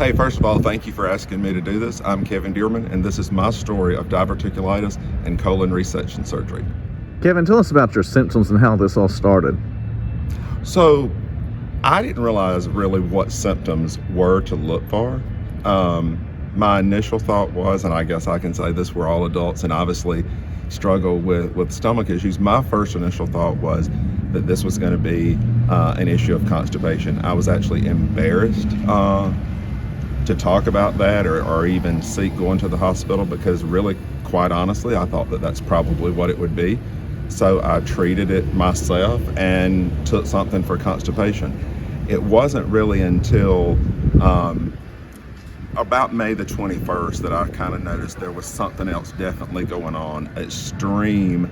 Hey, first of all, thank you for asking me to do this. I'm Kevin Dearmon, and this is my story of diverticulitis and colon resection surgery. Kevin, tell us about your symptoms and how this all started. So, I didn't realize really what symptoms were to look for. My initial thought was, and I guess I can say this, we're all adults and obviously struggle with stomach issues. My first initial thought was that this was going to be an issue of constipation. I was actually embarrassed to talk about that or even seek going to the hospital because really, quite honestly, I thought that that's probably what it would be. So I treated it myself and took something for constipation. It wasn't really until about May the 21st that I kind of noticed there was something else definitely going on. Extreme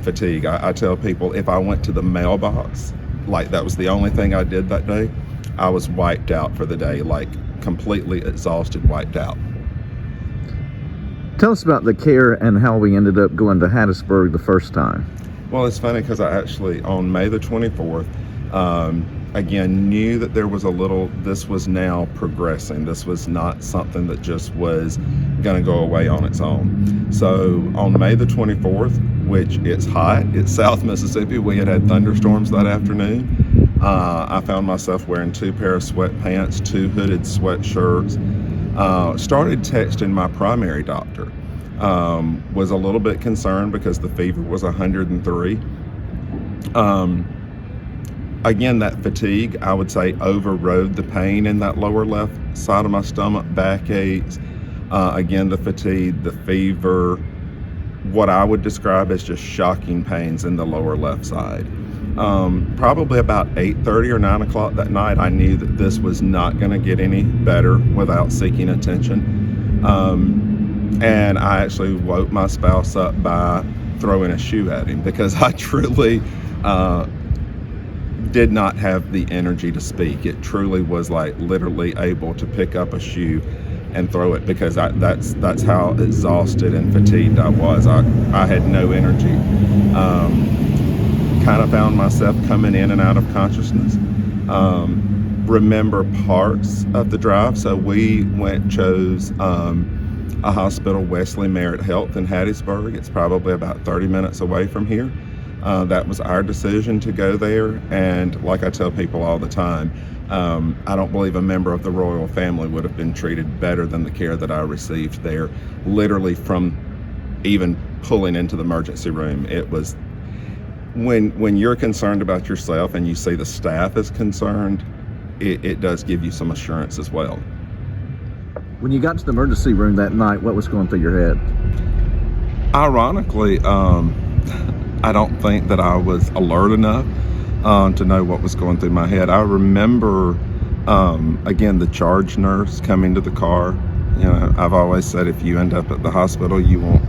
fatigue. I tell people if I went to the mailbox, like that was the only thing I did that day, I was wiped out for the day, like completely exhausted, wiped out. Tell us about the care and how we ended up going to Hattiesburg the first time. Well, it's funny because I actually, on May the 24th, again, knew that there was this was now progressing. This was not something that just was going to go away on its own. So on May the 24th, which it's hot, it's South Mississippi, we had thunderstorms that afternoon. I found myself wearing 2 pairs of sweatpants, 2 hooded sweatshirts. Started texting my primary doctor. Was a little bit concerned because the fever was 103. Again, that fatigue, I would say, overrode the pain in that lower left side of my stomach, backaches. Again, the fatigue, the fever, what I would describe as just shocking pains in the lower left side. Probably about 8:30 or 9 o'clock that night, I knew that this was not going to get any better without seeking attention. And I actually woke my spouse up by throwing a shoe at him because I truly did not have the energy to speak. It truly was like literally able to pick up a shoe and throw it because that's how exhausted and fatigued I was. I had no energy. Kind of found myself coming in and out of consciousness. Remember parts of the drive. So we chose a hospital, Wesley Merritt Health in Hattiesburg. It's probably about 30 minutes away from here. That was our decision to go there. And like I tell people all the time, I don't believe a member of the royal family would have been treated better than the care that I received there. Literally from even pulling into the emergency room, it was when you're concerned about yourself and you see the staff is concerned, it does give you some assurance as well. When you got to the emergency room that night, what was going through your head? Ironically, I don't think that I was alert enough to know what was going through my head. I remember, again, the charge nurse coming to the car. You know, I've always said if you end up at the hospital, you want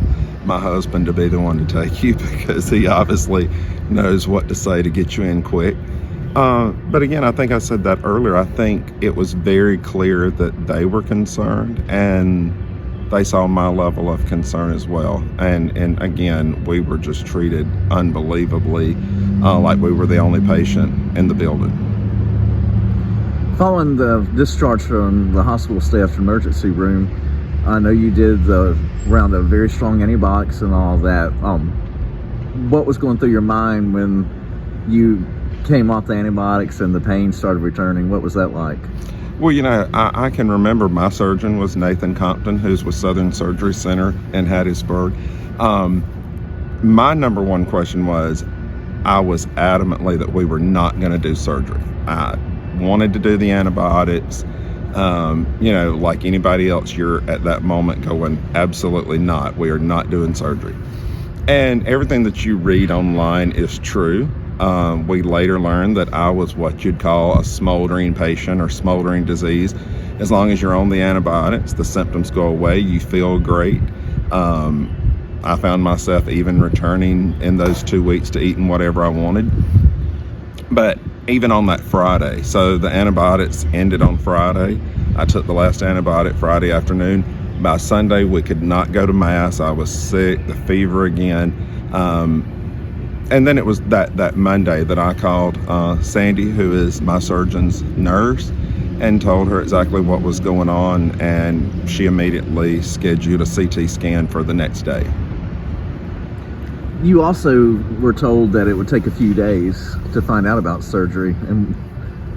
my husband to be the one to take you because he obviously knows what to say to get you in quick. But again, I think I said that earlier. I think it was very clear that they were concerned and they saw my level of concern as well. And again, we were just treated unbelievably like we were the only patient in the building. Following the discharge from the hospital staff emergency room, I know you did the round of very strong antibiotics and all that. What was going through your mind when you came off the antibiotics and the pain started returning? What was that like? Well, you know, I can remember my surgeon was Nathan Compton, who's with Southern Surgery Center in Hattiesburg. My number one question was, I was adamantly that we were not going to do surgery. I wanted to do the antibiotics. You know, like anybody else, you're at that moment going, absolutely not. We are not doing surgery. And everything that you read online is true. We later learned that I was what you'd call a smoldering patient or smoldering disease. As long as you're on the antibiotics, the symptoms go away, you feel great. I found myself even returning in those 2 weeks to eating whatever I wanted. But even on that Friday, so the antibiotics ended on Friday. I took the last antibiotic Friday afternoon. By Sunday, we could not go to Mass. I was sick, the fever again. And then it was that Monday that I called Sandy, who is my surgeon's nurse, and told her exactly what was going on, and she immediately scheduled a CT scan for the next day. You also were told that it would take a few days to find out about surgery, and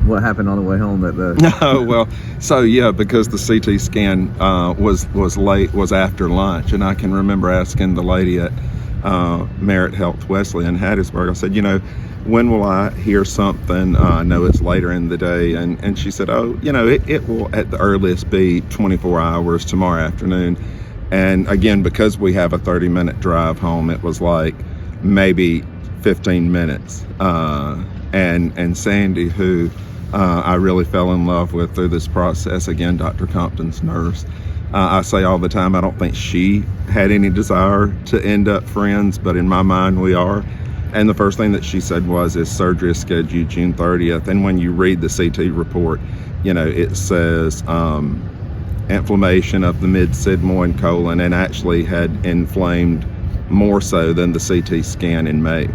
what happened on the way home that day? Oh, well, so yeah, because the CT scan was after lunch, and I can remember asking the lady at Merit Health Wesley in Hattiesburg, I said, when will I hear something? I know it's later in the day, and she said, oh, it will at the earliest be 24 hours tomorrow afternoon. And again, because we have a 30-minute drive home, it was like maybe 15 minutes. And Sandy, who I really fell in love with through this process, again, Dr. Compton's nurse, I say all the time, I don't think she had any desire to end up friends, but in my mind we are. And the first thing that she said is surgery is scheduled June 30th. And when you read the CT report, it says inflammation of the mid-sigmoid colon, and actually had inflamed more so than the CT scan in May.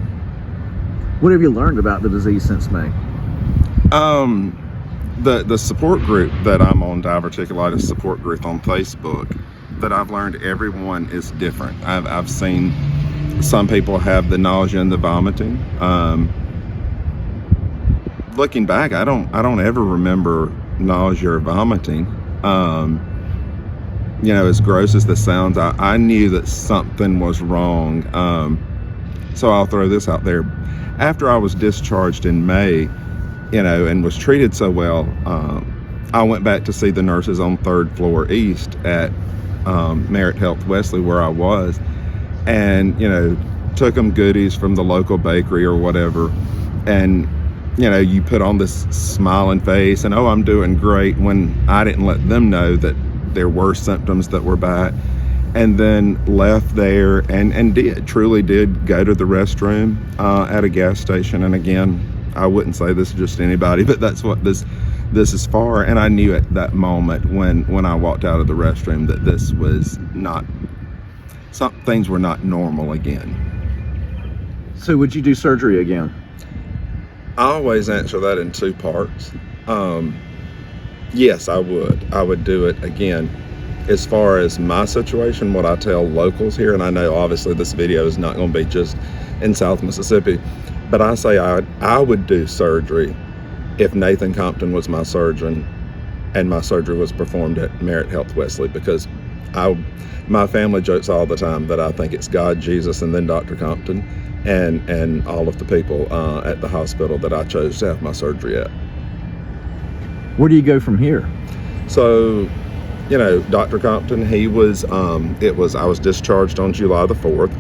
What have you learned about the disease since May? The support group that I'm on, Diverticulitis support group on Facebook, that I've learned everyone is different. I've seen some people have the nausea and the vomiting. Looking back, I don't ever remember nausea or vomiting. As gross as this sounds, I knew that something was wrong. So I'll throw this out there. After I was discharged in May, and was treated so well, I went back to see the nurses on 3rd floor east at Merit Health Wesley, where I was, and took them goodies from the local bakery or whatever, and you put on this smiling face and, oh, I'm doing great, when I didn't let them know that there were symptoms that were back. And then left there and truly did go to the restroom at a gas station. And again, I wouldn't say this to just anybody, but that's what this is for. And I knew at that moment when I walked out of the restroom that this was not, some things were not normal again. So would you do surgery again? I always answer that in 2 parts. Yes, I would. I would do it again. As far as my situation, what I tell locals here, and I know obviously this video is not going to be just in South Mississippi, but I say I would do surgery if Nathan Compton was my surgeon and my surgery was performed at Merit Health Wesley, because my family jokes all the time that I think it's God, Jesus, and then Dr. Compton, and all of the people at the hospital that I chose to have my surgery at. Where do you go from here? So, Dr. Compton, I was discharged on July the 4th.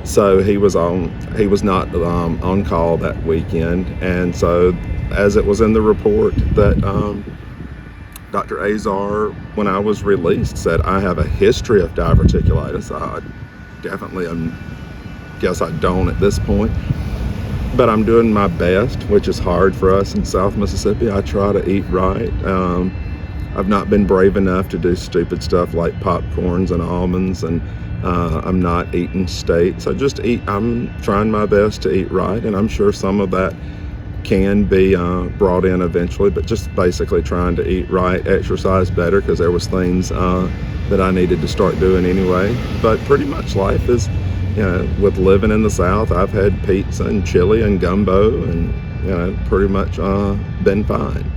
So he was not on call that weekend. And so, as it was in the report that Dr. Azar, when I was released, said, I have a history of diverticulitis. I definitely guess I don't at this point. But I'm doing my best, which is hard for us in South Mississippi. I try to eat right. I've not been brave enough to do stupid stuff like popcorns and almonds, and I'm not eating steak. So I'm trying my best to eat right, and I'm sure some of that can be brought in eventually, but just basically trying to eat right, exercise better, because there was things that I needed to start doing anyway. But pretty much life is, with living in the South, I've had pizza and chili and gumbo, and pretty much been fine.